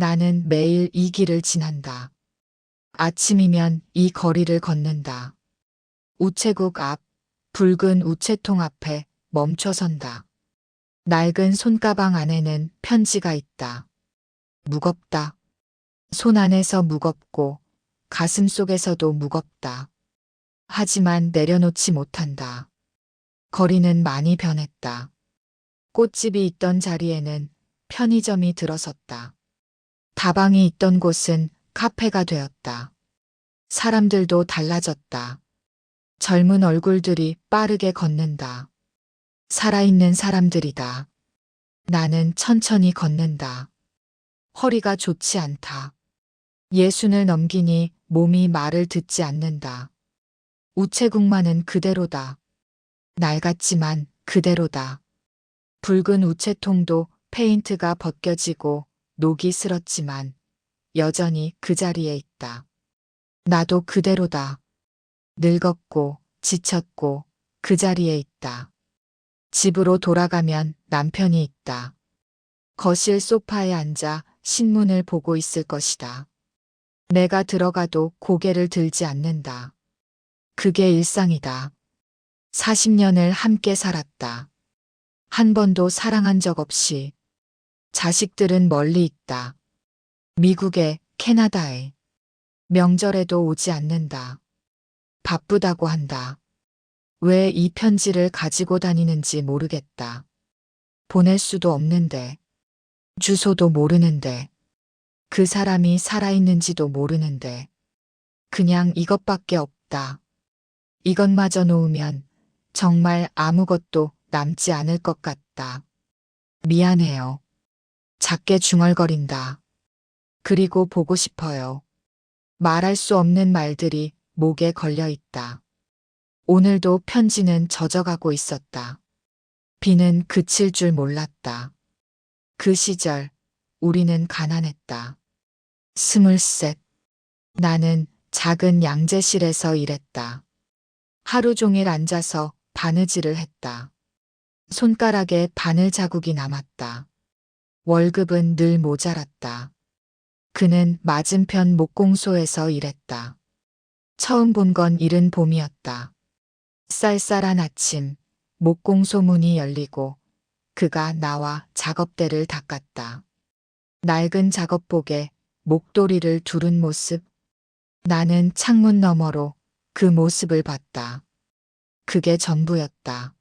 나는 매일 이 길을 지난다. 아침이면 이 거리를 걷는다. 우체국 앞, 붉은 우체통 앞에 멈춰선다. 낡은 손가방 안에는 편지가 있다. 무겁다. 손 안에서 무겁고 가슴 속에서도 무겁다. 하지만 내려놓지 못한다. 거리는 많이 변했다. 꽃집이 있던 자리에는 편의점이 들어섰다. 다방이 있던 곳은 카페가 되었다. 사람들도 달라졌다. 젊은 얼굴들이 빠르게 걷는다. 살아있는 사람들이다. 나는 천천히 걷는다. 허리가 좋지 않다. 예순을 넘기니 몸이 말을 듣지 않는다. 우체국만은 그대로다. 낡았지만 그대로다. 붉은 우체통도 페인트가 벗겨지고 녹이 슬었지만 여전히 그 자리에 있다. 나도 그대로다. 늙었고 지쳤고 그 자리에 있다. 집으로 돌아가면 남편이 있다. 거실 소파에 앉아 신문을 보고 있을 것이다. 내가 들어가도 고개를 들지 않는다. 그게 일상이다. 40년을 함께 살았다. 한 번도 사랑한 적 없이. 자식들은 멀리 있다. 미국에, 캐나다에. 명절에도 오지 않는다. 바쁘다고 한다. 왜 이 편지를 가지고 다니는지 모르겠다. 보낼 수도 없는데. 주소도 모르는데. 그 사람이 살아있는지도 모르는데. 그냥 이것밖에 없다. 이것마저 놓으면 정말 아무것도 남지 않을 것 같다. 미안해요. 작게 중얼거린다. 그리고 보고 싶어요. 말할 수 없는 말들이 목에 걸려 있다. 오늘도 편지는 젖어가고 있었다. 비는 그칠 줄 몰랐다. 그 시절 우리는 가난했다. 23. 나는 작은 양재실에서 일했다. 하루 종일 앉아서 바느질을 했다. 손가락에 바늘 자국이 남았다. 월급은 늘 모자랐다. 그는 맞은편 목공소에서 일했다. 처음 본 건 이른 봄이었다. 쌀쌀한 아침, 목공소 문이 열리고 그가 나와 작업대를 닦았다. 낡은 작업복에 목도리를 두른 모습. 나는 창문 너머로 그 모습을 봤다. 그게 전부였다.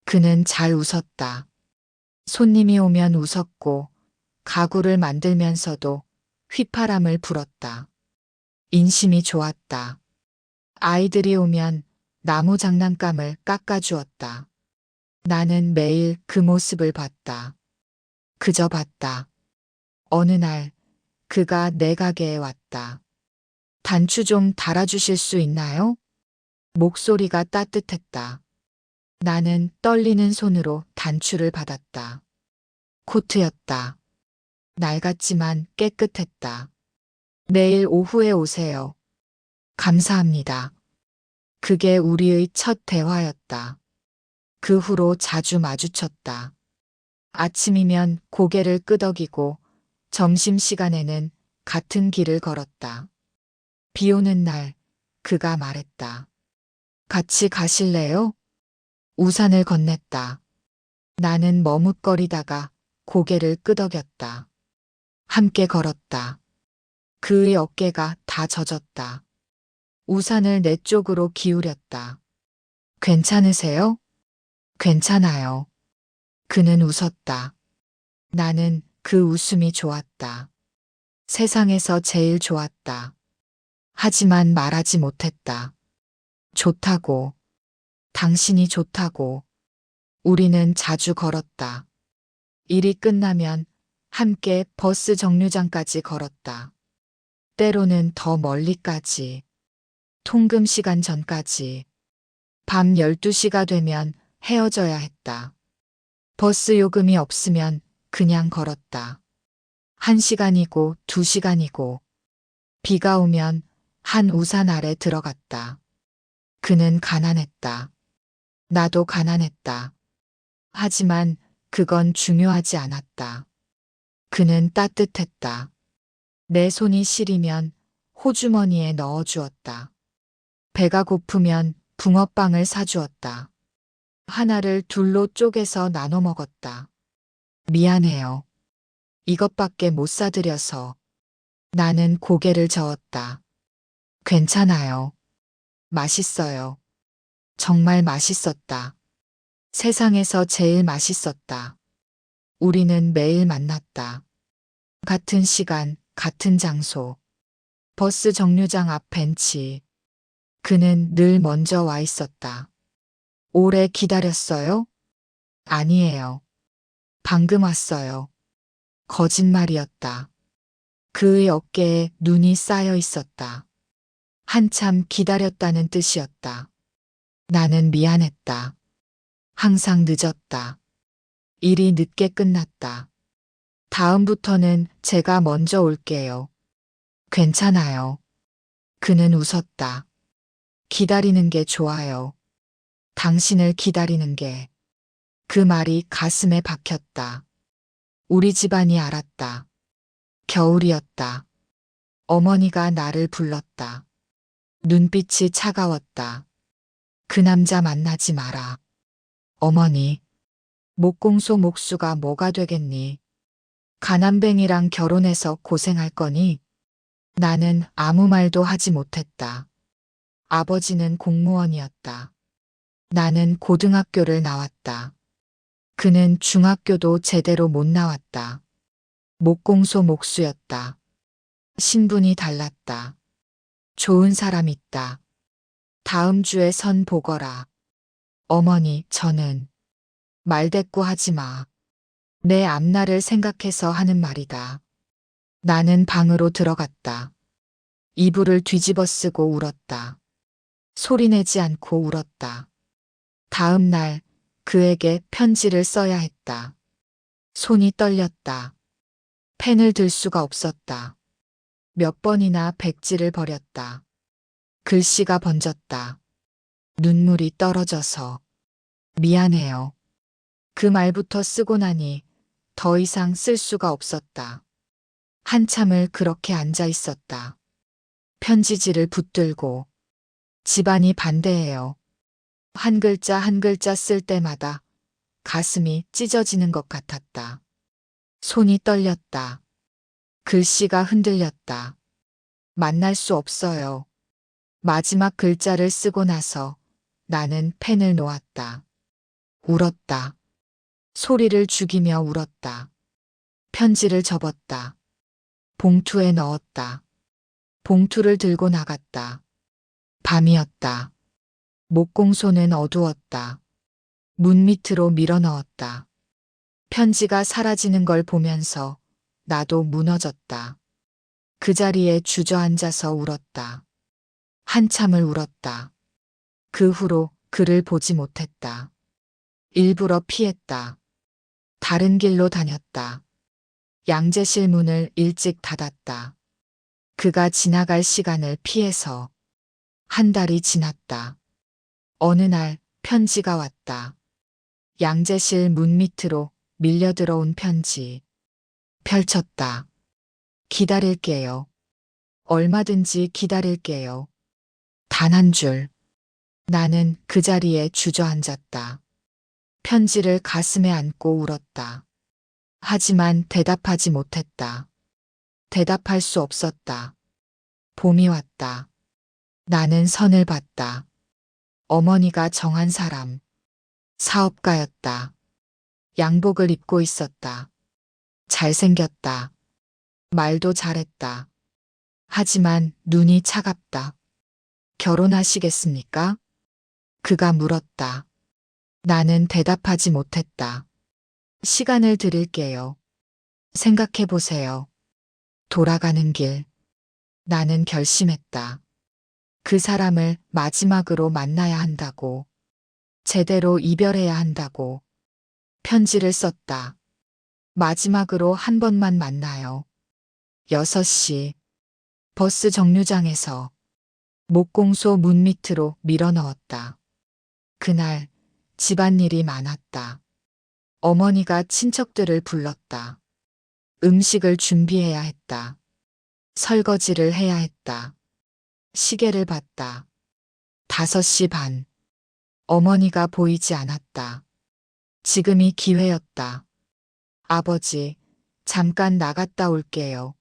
그는 잘 웃었다. 손님이 오면 웃었고 가구를 만들면서도 휘파람을 불었다. 인심이 좋았다. 아이들이 오면 나무 장난감을 깎아주었다. 나는 매일 그 모습을 봤다. 그저 봤다. 어느 날 그가 내 가게에 왔다. 단추 좀 달아주실 수 있나요? 목소리가 따뜻했다. 나는 떨리는 손으로 단추를 받았다. 코트였다. 낡았지만 깨끗했다. 내일 오후에 오세요. 감사합니다. 그게 우리의 첫 대화였다. 그 후로 자주 마주쳤다. 아침이면 고개를 끄덕이고 점심시간에는 같은 길을 걸었다. 비 오는 날 그가 말했다. 같이 가실래요? 우산을 건넸다. 나는 머뭇거리다가 고개를 끄덕였다. 함께 걸었다. 그의 어깨가 다 젖었다. 우산을 내 쪽으로 기울였다. 괜찮으세요? 괜찮아요. 그는 웃었다. 나는 그 웃음이 좋았다. 세상에서 제일 좋았다. 하지만 말하지 못했다. 좋다고. 당신이 좋다고. 우리는 자주 걸었다. 일이 끝나면 함께 버스 정류장까지 걸었다. 때로는 더 멀리까지. 통금 시간 전까지. 밤 12시가 되면 헤어져야 했다. 버스 요금이 없으면 그냥 걸었다. 1시간이고 2시간이고. 비가 오면 한 우산 아래 들어갔다. 그는 가난했다. 나도 가난했다. 하지만 그건 중요하지 않았다. 그는 따뜻했다. 내 손이 시리면 호주머니에 넣어주었다. 배가 고프면 붕어빵을 사주었다. 하나를 둘로 쪼개서 나눠 먹었다. 미안해요. 이것밖에 못 사드려서. 나는 고개를 저었다. 괜찮아요. 맛있어요. 정말 맛있었다. 세상에서 제일 맛있었다. 우리는 매일 만났다. 같은 시간, 같은 장소. 버스 정류장 앞 벤치. 그는 늘 먼저 와 있었다. 오래 기다렸어요? 아니에요. 방금 왔어요. 거짓말이었다. 그의 어깨에 눈이 쌓여 있었다. 한참 기다렸다는 뜻이었다. 나는 미안했다. 항상 늦었다. 일이 늦게 끝났다. 다음부터는 제가 먼저 올게요. 괜찮아요. 그는 웃었다. 기다리는 게 좋아요. 당신을 기다리는 게. 그 말이 가슴에 박혔다. 우리 집안이 알았다. 겨울이었다. 어머니가 나를 불렀다. 눈빛이 차가웠다. 그 남자 만나지 마라. 어머니, 목공소 목수가 뭐가 되겠니? 가난뱅이랑 결혼해서 고생할 거니? 나는 아무 말도 하지 못했다. 아버지는 공무원이었다. 나는 고등학교를 나왔다. 그는 중학교도 제대로 못 나왔다. 목공소 목수였다. 신분이 달랐다. 좋은 사람 있다. 다음 주에 선 보거라. 어머니, 저는 말대꾸하지 마. 내 앞날을 생각해서 하는 말이다. 나는 방으로 들어갔다. 이불을 뒤집어 쓰고 울었다. 소리내지 않고 울었다. 다음 날 그에게 편지를 써야 했다. 손이 떨렸다. 펜을 들 수가 없었다. 몇 번이나 백지를 버렸다. 글씨가 번졌다. 눈물이 떨어져서. 미안해요. 그 말부터 쓰고 나니 더 이상 쓸 수가 없었다. 한참을 그렇게 앉아 있었다. 편지지를 붙들고. 집안이 반대해요. 한 글자 한 글자 쓸 때마다 가슴이 찢어지는 것 같았다. 손이 떨렸다. 글씨가 흔들렸다. 만날 수 없어요. 마지막 글자를 쓰고 나서 나는 펜을 놓았다. 울었다. 소리를 죽이며 울었다. 편지를 접었다. 봉투에 넣었다. 봉투를 들고 나갔다. 밤이었다. 목공소는 어두웠다. 문 밑으로 밀어 넣었다. 편지가 사라지는 걸 보면서 나도 무너졌다. 그 자리에 주저앉아서 울었다. 한참을 울었다. 그 후로 그를 보지 못했다. 일부러 피했다. 다른 길로 다녔다. 양재실 문을 일찍 닫았다. 그가 지나갈 시간을 피해서. 한 달이 지났다. 어느 날 편지가 왔다. 양재실 문 밑으로 밀려 들어온 편지. 펼쳤다. 기다릴게요. 얼마든지 기다릴게요. 단 한 줄. 나는 그 자리에 주저앉았다. 편지를 가슴에 안고 울었다. 하지만 대답하지 못했다. 대답할 수 없었다. 봄이 왔다. 나는 선을 봤다. 어머니가 정한 사람. 사업가였다. 양복을 입고 있었다. 잘생겼다. 말도 잘했다. 하지만 눈이 차갑다. 결혼하시겠습니까? 그가 물었다. 나는 대답하지 못했다. 시간을 드릴게요. 생각해 보세요. 돌아가는 길. 나는 결심했다. 그 사람을 마지막으로 만나야 한다고. 제대로 이별해야 한다고. 편지를 썼다. 마지막으로 한 번만 만나요. 6시. 버스 정류장에서. 목공소 문 밑으로 밀어 넣었다. 그날 집안일이 많았다. 어머니가 친척들을 불렀다. 음식을 준비해야 했다. 설거지를 해야 했다. 시계를 봤다. 5시 반. 어머니가 보이지 않았다. 지금이 기회였다. 아버지, 잠깐 나갔다 올게요.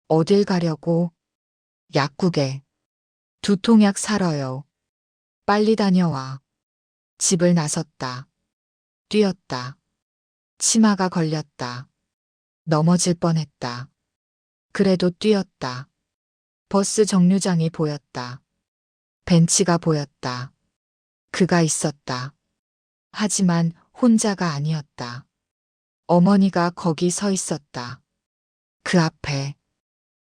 어딜 가려고? 약국에. 두통약 사러요. 빨리 다녀와. 집을 나섰다. 뛰었다. 치마가 걸렸다. 넘어질 뻔했다. 그래도 뛰었다. 버스 정류장이 보였다. 벤치가 보였다. 그가 있었다. 하지만 혼자가 아니었다. 어머니가 거기 서 있었다. 그 앞에.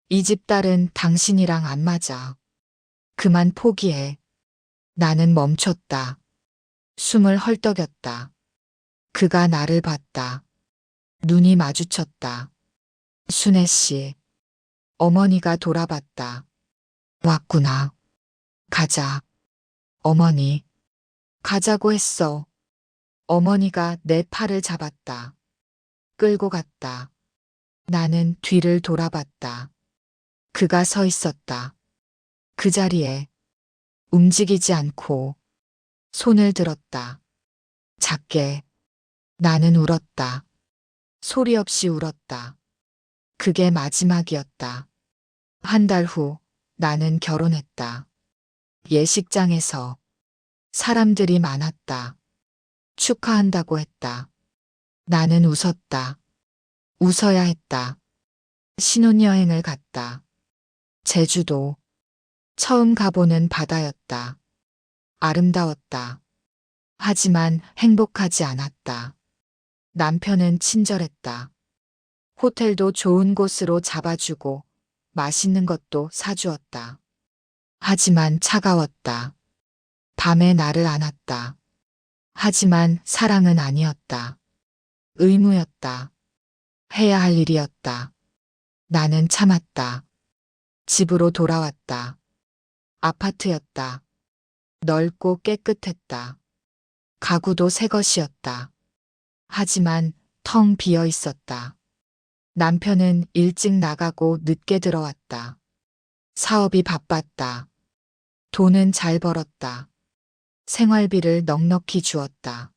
이 집 딸은 당신이랑 안 맞아. 그만 포기해. 나는 멈췄다. 숨을 헐떡였다. 그가 나를 봤다. 눈이 마주쳤다. 순애 씨. 어머니가 돌아봤다. 왔구나. 가자. 어머니. 가자고 했어. 어머니가 내 팔을 잡았다. 끌고 갔다. 나는 뒤를 돌아봤다. 그가 서 있었다. 그 자리에. 움직이지 않고 손을 들었다. 작게. 나는 울었다. 소리 없이 울었다. 그게 마지막이었다. 한 달 후 나는 결혼했다. 예식장에서 사람들이 많았다. 축하한다고 했다. 나는 웃었다. 웃어야 했다. 신혼여행을 갔다. 제주도. 처음 가보는 바다였다. 아름다웠다. 하지만 행복하지 않았다. 남편은 친절했다. 호텔도 좋은 곳으로 잡아주고 맛있는 것도 사주었다. 하지만 차가웠다. 밤에 나를 안았다. 하지만 사랑은 아니었다. 의무였다. 해야 할 일이었다. 나는 참았다. 집으로 돌아왔다. 아파트였다. 넓고 깨끗했다. 가구도 새 것이었다. 하지만 텅 비어 있었다. 남편은 일찍 나가고 늦게 들어왔다. 사업이 바빴다. 돈은 잘 벌었다. 생활비를 넉넉히 주었다.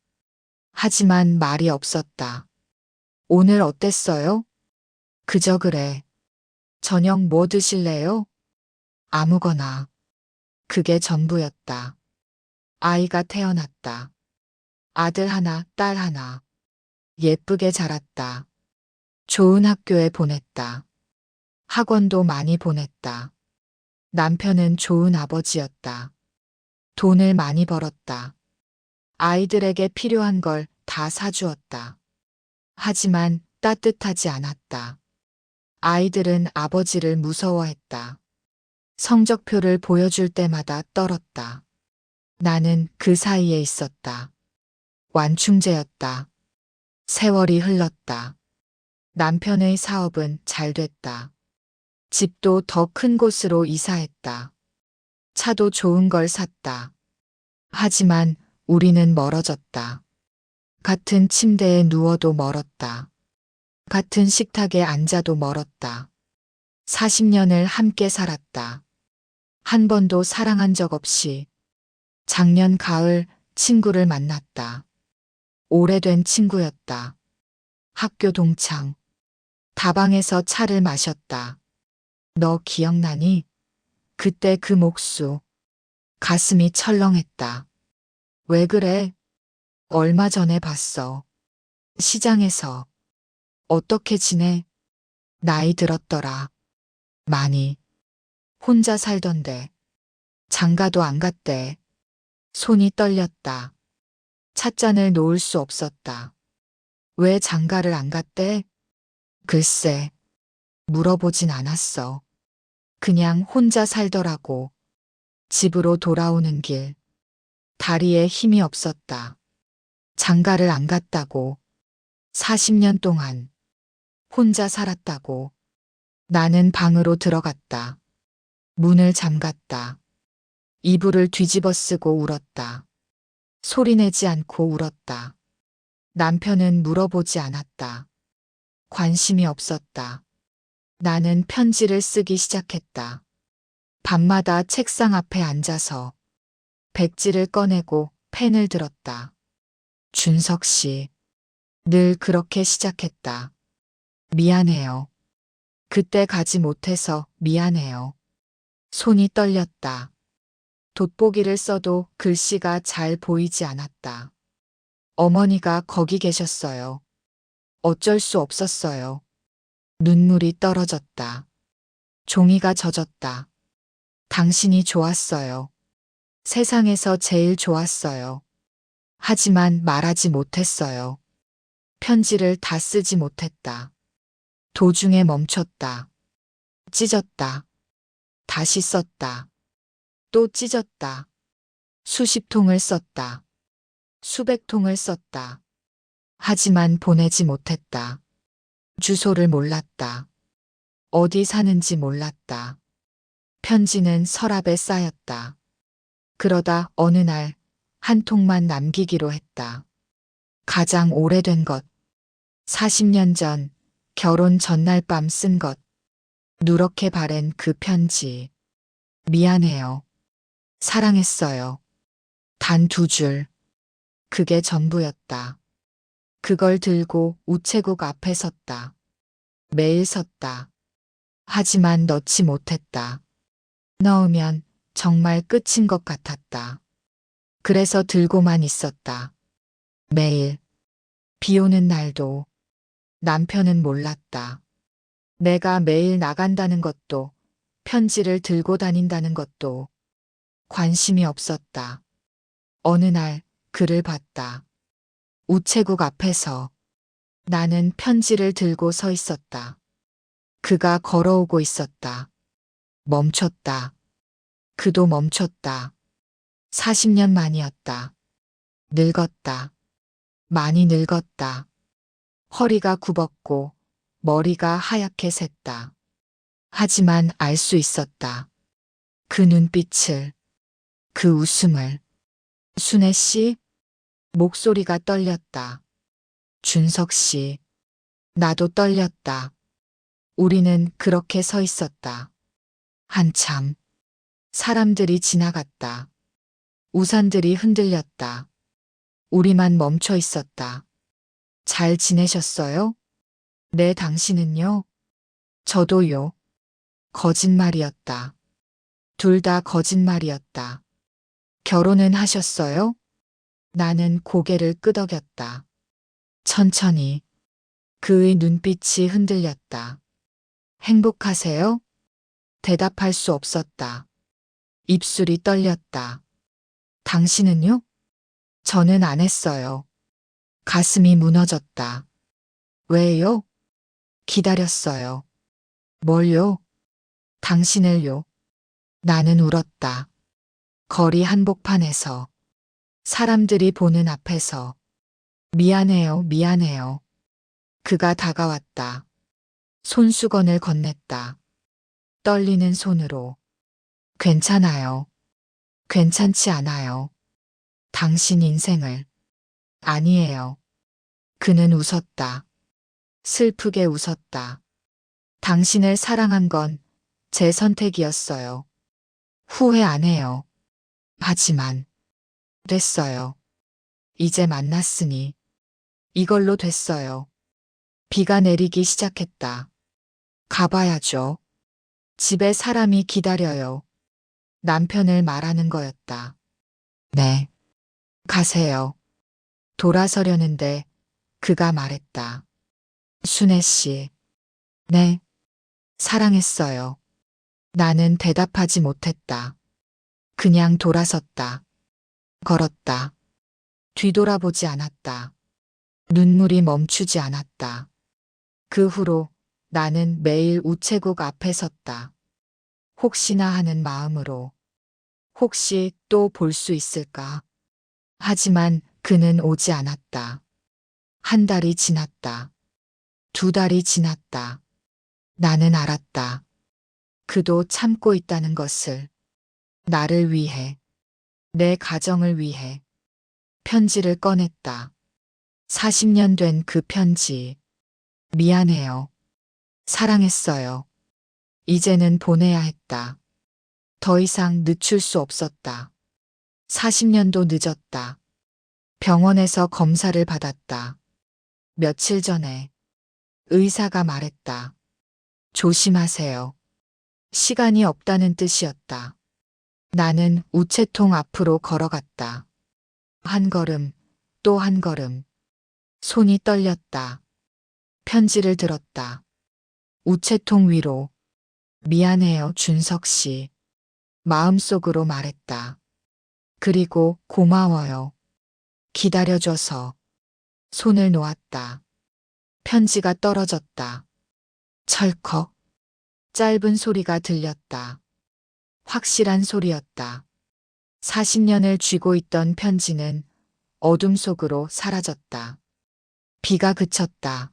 하지만 말이 없었다. 오늘 어땠어요? 그저 그래. 저녁 뭐 드실래요? 아무거나. 그게 전부였다. 아이가 태어났다. 아들 하나, 딸 하나. 예쁘게 자랐다. 좋은 학교에 보냈다. 학원도 많이 보냈다. 남편은 좋은 아버지였다. 돈을 많이 벌었다. 아이들에게 필요한 걸 다 사주었다. 하지만 따뜻하지 않았다. 아이들은 아버지를 무서워했다. 성적표를 보여줄 때마다 떨었다. 나는 그 사이에 있었다. 완충제였다. 세월이 흘렀다. 남편의 사업은 잘 됐다. 집도 더 큰 곳으로 이사했다. 차도 좋은 걸 샀다. 하지만 우리는 멀어졌다. 같은 침대에 누워도 멀었다. 같은 식탁에 앉아도 멀었다. 40년을 함께 살았다. 한 번도 사랑한 적 없이. 작년 가을 친구를 만났다. 오래된 친구였다. 학교 동창. 다방에서 차를 마셨다. 너 기억나니? 그때 그 목수. 가슴이 철렁했다. 왜 그래? 얼마 전에 봤어. 시장에서. 어떻게 지내? 나이 들었더라. 많이. 혼자 살던데. 장가도 안 갔대. 손이 떨렸다. 찻잔을 놓을 수 없었다. 왜 장가를 안 갔대? 글쎄. 물어보진 않았어. 그냥 혼자 살더라고. 집으로 돌아오는 길. 다리에 힘이 없었다. 장가를 안 갔다고. 40년 동안. 혼자 살았다고. 나는 방으로 들어갔다. 문을 잠갔다. 이불을 뒤집어 쓰고 울었다. 소리내지 않고 울었다. 남편은 물어보지 않았다. 관심이 없었다. 나는 편지를 쓰기 시작했다. 밤마다 책상 앞에 앉아서 백지를 꺼내고 펜을 들었다. 준석 씨, 늘 그렇게 시작했다. 미안해요. 그때 가지 못해서 미안해요. 손이 떨렸다. 돋보기를 써도 글씨가 잘 보이지 않았다. 어머니가 거기 계셨어요. 어쩔 수 없었어요. 눈물이 떨어졌다. 종이가 젖었다. 당신이 좋았어요. 세상에서 제일 좋았어요. 하지만 말하지 못했어요. 편지를 다 쓰지 못했다. 도중에 멈췄다. 찢었다. 다시 썼다. 또 찢었다. 수십 통을 썼다. 수백 통을 썼다. 하지만 보내지 못했다. 주소를 몰랐다. 어디 사는지 몰랐다. 편지는 서랍에 쌓였다. 그러다 어느 날 한 통만 남기기로 했다. 가장 오래된 것. 40년 전 결혼 전날 밤 쓴 것. 누렇게 바랜 그 편지. 미안해요. 사랑했어요. 단 2줄. 그게 전부였다. 그걸 들고 우체국 앞에 섰다. 매일 섰다. 하지만 넣지 못했다. 넣으면 정말 끝인 것 같았다. 그래서 들고만 있었다. 매일. 비 오는 날도. 남편은 몰랐다. 내가 매일 나간다는 것도, 편지를 들고 다닌다는 것도 관심이 없었다. 어느 날 글을 봤다. 우체국 앞에서 나는 편지를 들고 서 있었다. 그가 걸어오고 있었다. 멈췄다. 그도 멈췄다. 40년 만이었다. 늙었다. 많이 늙었다. 허리가 굽었고 머리가 하얗게 샜다. 하지만 알 수 있었다. 그 눈빛을, 그 웃음을. 순애 씨? 목소리가 떨렸다. 준석 씨. 나도 떨렸다. 우리는 그렇게 서 있었다. 한참. 사람들이 지나갔다. 우산들이 흔들렸다. 우리만 멈춰 있었다. 잘 지내셨어요? 네, 당신은요? 저도요. 거짓말이었다. 둘 다 거짓말이었다. 결혼은 하셨어요? 나는 고개를 끄덕였다. 천천히. 그의 눈빛이 흔들렸다. 행복하세요? 대답할 수 없었다. 입술이 떨렸다. 당신은요? 저는 안 했어요. 가슴이 무너졌다. 왜요? 기다렸어요. 뭘요? 당신을요. 나는 울었다. 거리 한복판에서. 사람들이 보는 앞에서. 미안해요, 미안해요. 그가 다가왔다. 손수건을 건넸다. 떨리는 손으로. 괜찮아요. 괜찮지 않아요. 당신 인생을. 아니에요. 그는 웃었다. 슬프게 웃었다. 당신을 사랑한 건 제 선택이었어요. 후회 안 해요. 하지만 됐어요. 이제 만났으니 이걸로 됐어요. 비가 내리기 시작했다. 가봐야죠. 집에 사람이 기다려요. 남편을 말하는 거였다. 네. 가세요. 돌아서려는데 그가 말했다. 순애 씨. 네. 사랑했어요. 나는 대답하지 못했다. 그냥 돌아섰다. 걸었다. 뒤돌아보지 않았다. 눈물이 멈추지 않았다. 그 후로 나는 매일 우체국 앞에 섰다. 혹시나 하는 마음으로. 혹시 또 볼 수 있을까? 하지만 그는 오지 않았다. 한 달이 지났다. 2달이 지났다. 나는 알았다. 그도 참고 있다는 것을. 나를 위해. 내 가정을 위해. 편지를 꺼냈다. 40년 된 그 편지. 미안해요. 사랑했어요. 이제는 보내야 했다. 더 이상 늦출 수 없었다. 40년도 늦었다. 병원에서 검사를 받았다. 며칠 전에 의사가 말했다. 조심하세요. 시간이 없다는 뜻이었다. 나는 우체통 앞으로 걸어갔다. 한 걸음, 또 한 걸음. 손이 떨렸다. 편지를 들었다. 우체통 위로. 미안해요, 준석 씨. 마음속으로 말했다. 그리고 고마워요. 기다려줘서. 손을 놓았다. 편지가 떨어졌다. 철컥. 짧은 소리가 들렸다. 확실한 소리였다. 40년을 쥐고 있던 편지는 어둠 속으로 사라졌다. 비가 그쳤다.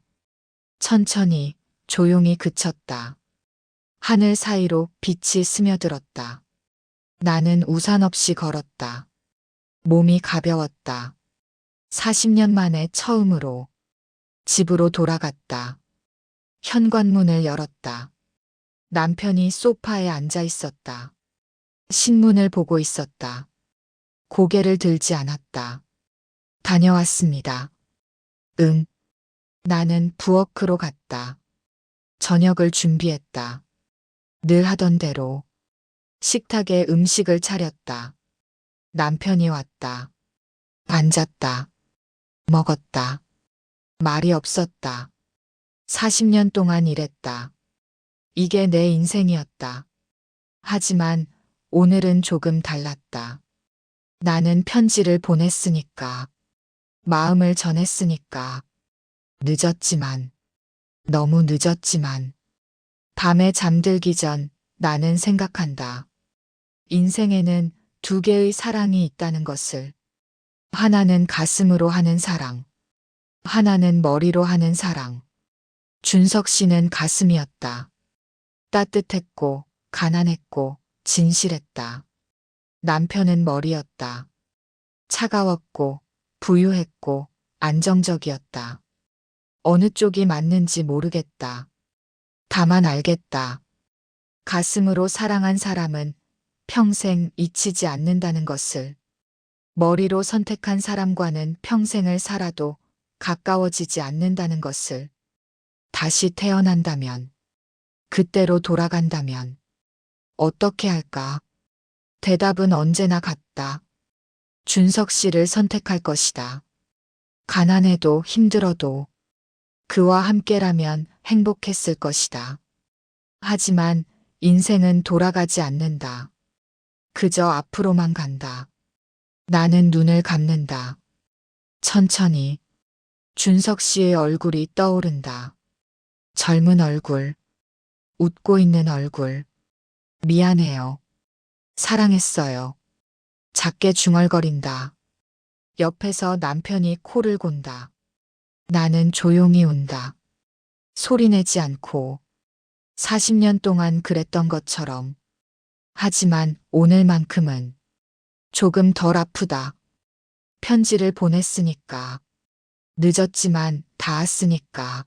천천히, 조용히 그쳤다. 하늘 사이로 빛이 스며들었다. 나는 우산 없이 걸었다. 몸이 가벼웠다. 40년 만에 처음으로 집으로 돌아갔다. 현관문을 열었다. 남편이 소파에 앉아 있었다. 신문을 보고 있었다. 고개를 들지 않았다. 다녀왔습니다. 응. 나는 부엌으로 갔다. 저녁을 준비했다. 늘 하던 대로 식탁에 음식을 차렸다. 남편이 왔다. 앉았다. 먹었다. 말이 없었다. 40년 동안 일했다. 이게 내 인생이었다. 하지만 오늘은 조금 달랐다. 나는 편지를 보냈으니까. 마음을 전했으니까. 늦었지만, 너무 늦었지만, 밤에 잠들기 전 나는 생각한다. 인생에는 두 개의 사랑이 있다는 것을. 하나는 가슴으로 하는 사랑. 하나는 머리로 하는 사랑. 준석 씨는 가슴이었다. 따뜻했고, 가난했고, 진실했다. 남편은 머리였다. 차가웠고, 부유했고, 안정적이었다. 어느 쪽이 맞는지 모르겠다. 다만 알겠다. 가슴으로 사랑한 사람은 평생 잊히지 않는다는 것을. 머리로 선택한 사람과는 평생을 살아도 가까워지지 않는다는 것을. 다시 태어난다면, 그때로 돌아간다면, 어떻게 할까? 대답은 언제나 같다. 준석 씨를 선택할 것이다. 가난해도 힘들어도 그와 함께라면 행복했을 것이다. 하지만 인생은 돌아가지 않는다. 그저 앞으로만 간다. 나는 눈을 감는다. 천천히 준석 씨의 얼굴이 떠오른다. 젊은 얼굴, 웃고 있는 얼굴. 미안해요. 사랑했어요. 작게 중얼거린다. 옆에서 남편이 코를 곤다. 나는 조용히 운다. 소리내지 않고 40년 동안 그랬던 것처럼. 하지만 오늘만큼은 조금 덜 아프다. 편지를 보냈으니까. 늦었지만 닿았으니까.